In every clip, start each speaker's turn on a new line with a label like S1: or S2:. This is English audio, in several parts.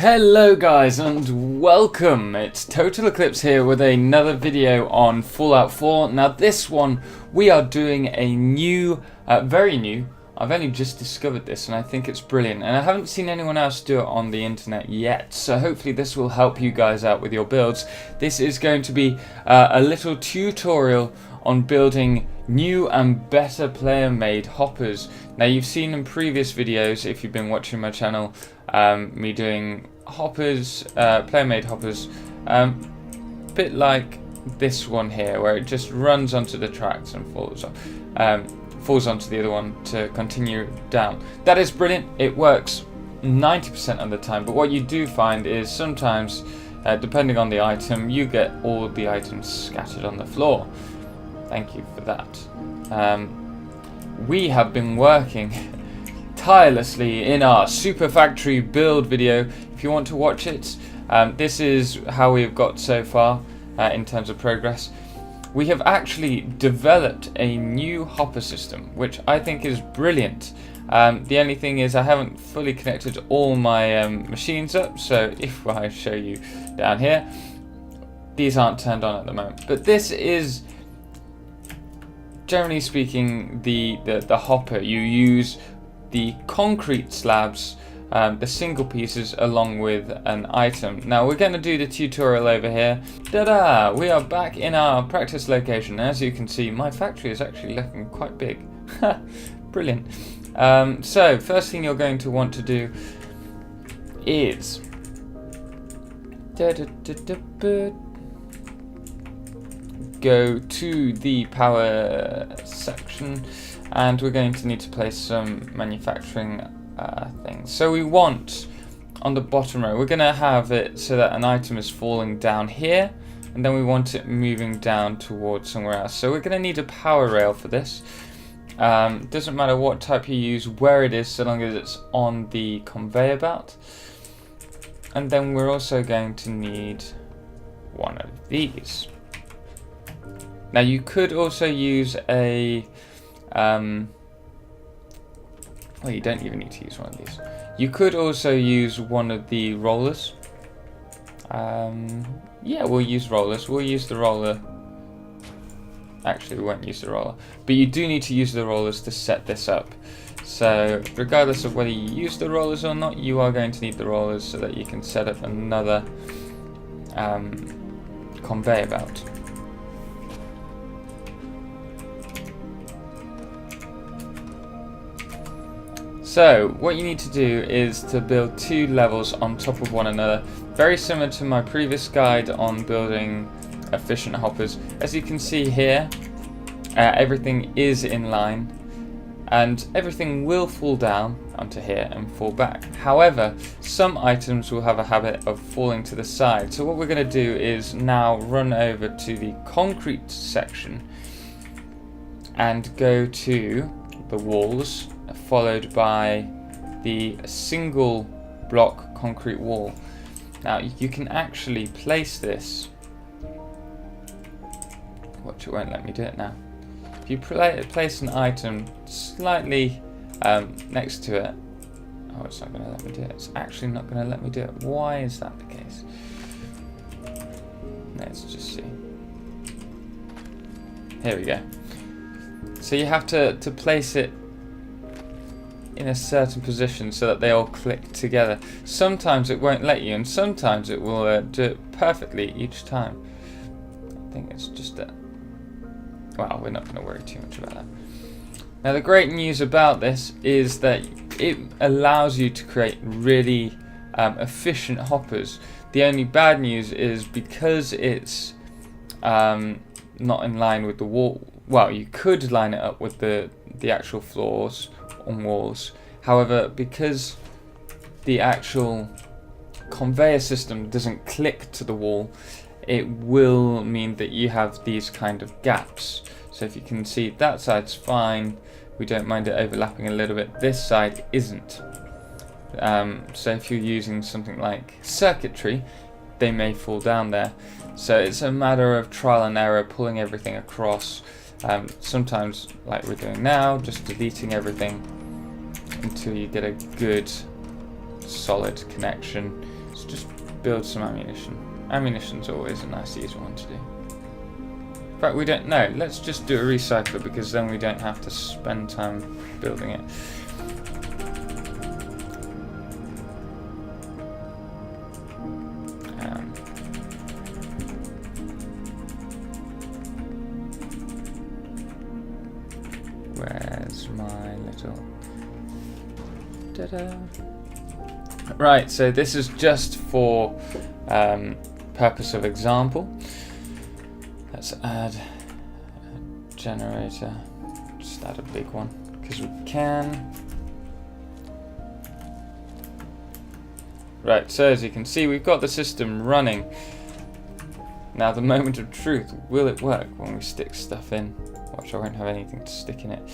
S1: Hello guys and welcome, it's TotalXclipse here with another video on Fallout 4. Now this one we are doing a new, very new, I've only just discovered this and I think it's brilliant and I haven't seen anyone else do it on the internet yet, so hopefully this will help you guys out with your builds. This is going to be a little tutorial on building new and better player made hoppers. Now you've seen in previous videos, if you've been watching my channel, me doing hoppers, player made hoppers, bit like this one here where it just runs onto the tracks and falls onto the other one to continue down. That is brilliant, it works 90% of the time, but what you do find is sometimes, depending on the item, you get all the items scattered on the floor. Thank you for that. We have been working tirelessly in our Super Factory build video. If you want to watch it, this is how we've got so far in terms of progress. We have actually developed a new hopper system, which I think is brilliant. The only thing is I haven't fully connected all my machines up, so if I show you down here, these aren't turned on at the moment. But this is, generally speaking, the hopper. You use the concrete slabs, the single pieces, along with an item. Now we're going to do the tutorial over here. Ta-da! We are back in our practice location. As you can see, my factory is actually looking quite big. Brilliant. So first thing you're going to want to do is go to the power section, and we're going to need to place some manufacturing things. So we want, on the bottom row, we're going to have it so that an item is falling down here, and then we want it moving down towards somewhere else. So we're going to need a power rail for this. Doesn't matter what type you use, where it is, so long as it's on the conveyor belt. And then we're also going to need one of these. Now you could also use a, well, you don't even need to use one of these. You could also use one of the rollers. Yeah, we'll use rollers. We'll use the roller. Actually, we won't use the roller. But you do need to use the rollers to set this up. So regardless of whether you use the rollers or not, you are going to need the rollers so that you can set up another conveyor belt. So what you need to do is to build two levels on top of one another, very similar to my previous guide on building efficient hoppers. As you can see here, everything is in line and everything will fall down onto here and fall back. However, some items will have a habit of falling to the side. So what we're going to do is now run over to the concrete section and go to the walls, followed by the single block concrete wall. Now you can actually place this, watch, it won't let me do it now. If you place an item slightly next to it, oh, it's not going to let me do it. It's actually not going to let me do it. Why is that the case? Let's just see. Here we go. So you have to place it in a certain position so that they all click together. Sometimes it won't let you, and sometimes it will do it perfectly each time. I think it's just that. Well, we're not going to worry too much about that. Now the great news about this is that it allows you to create really efficient hoppers. The only bad news is because it's not in line with the wall. Well, you could line it up with the actual floors on walls. However, because the actual conveyor system doesn't click to the wall, it will mean that you have these kind of gaps. So if you can see, that side's fine, we don't mind it overlapping a little bit, this side isn't. So if you're using something like circuitry, they may fall down there. So it's a matter of trial and error, pulling everything across. Sometimes, like we're doing now, just deleting everything until you get a good solid connection. Let's just build some ammunition. Ammunition's always a nice easy one to do. In fact, we don't know. Let's just do a recycler because then we don't have to spend time building it. Where's my little... Ta-da! Right, so this is just for purpose of example. Let's add a generator. Just add a big one because we can. Right, so as you can see, we've got the system running. Now the moment of truth, will it work when we stick stuff in? Watch, I won't have anything to stick in it.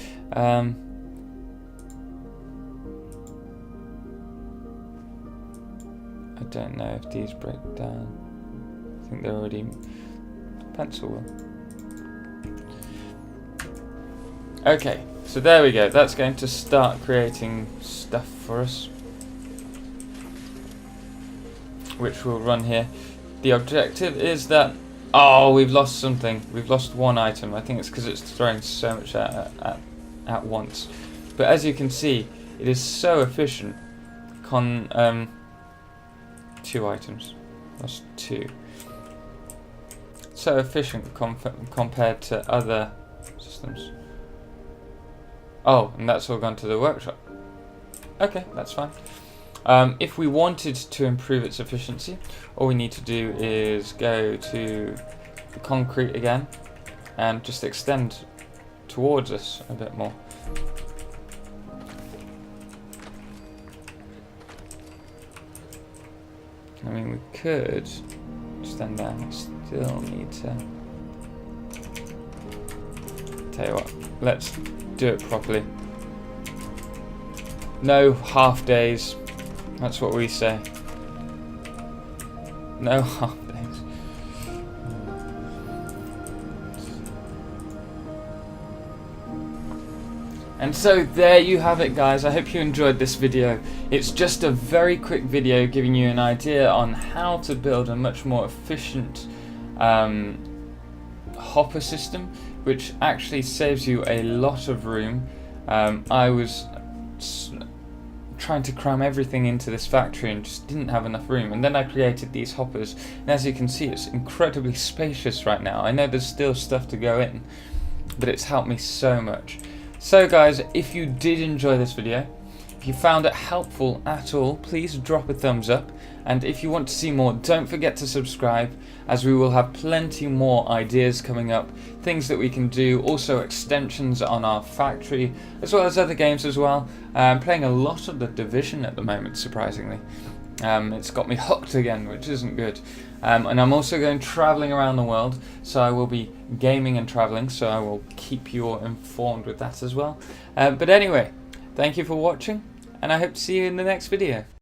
S1: I don't know if these break down. I think they're already... Pencil will. Okay, so there we go. That's going to start creating stuff for us, which will run here. The objective is that... Oh, we've lost something. We've lost one item. I think it's because it's throwing so much at once. But as you can see, it is so efficient. 2 items. Lost 2. So efficient compared to other systems. Oh, and that's all gone to the workshop. Okay, that's fine. If we wanted to improve its efficiency, all we need to do is go to the concrete again and just extend towards us a bit more. I mean, we could extend that, still need to... Tell you what, let's do it properly. No half days. That's what we say. No half days. And so there you have it, guys. I hope you enjoyed this video. It's just a very quick video giving you an idea on how to build a much more efficient hopper system, which actually saves you a lot of room. I was trying to cram everything into this factory and just didn't have enough room, and then I created these hoppers, and as you can see, it's incredibly spacious right now. I know there's still stuff to go in, but it's helped me so much. So guys, if you did enjoy this video, if you found it helpful at all, please drop a thumbs up, and if you want to see more, don't forget to subscribe, as we will have plenty more ideas coming up, things that we can do, also extensions on our factory, as well as other games as well. I'm playing a lot of The Division at the moment, surprisingly. It's got me hooked again, which isn't good. And I'm also going travelling around the world, so I will be gaming and travelling, so I will keep you all informed with that as well. But anyway, thank you for watching, and I hope to see you in the next video.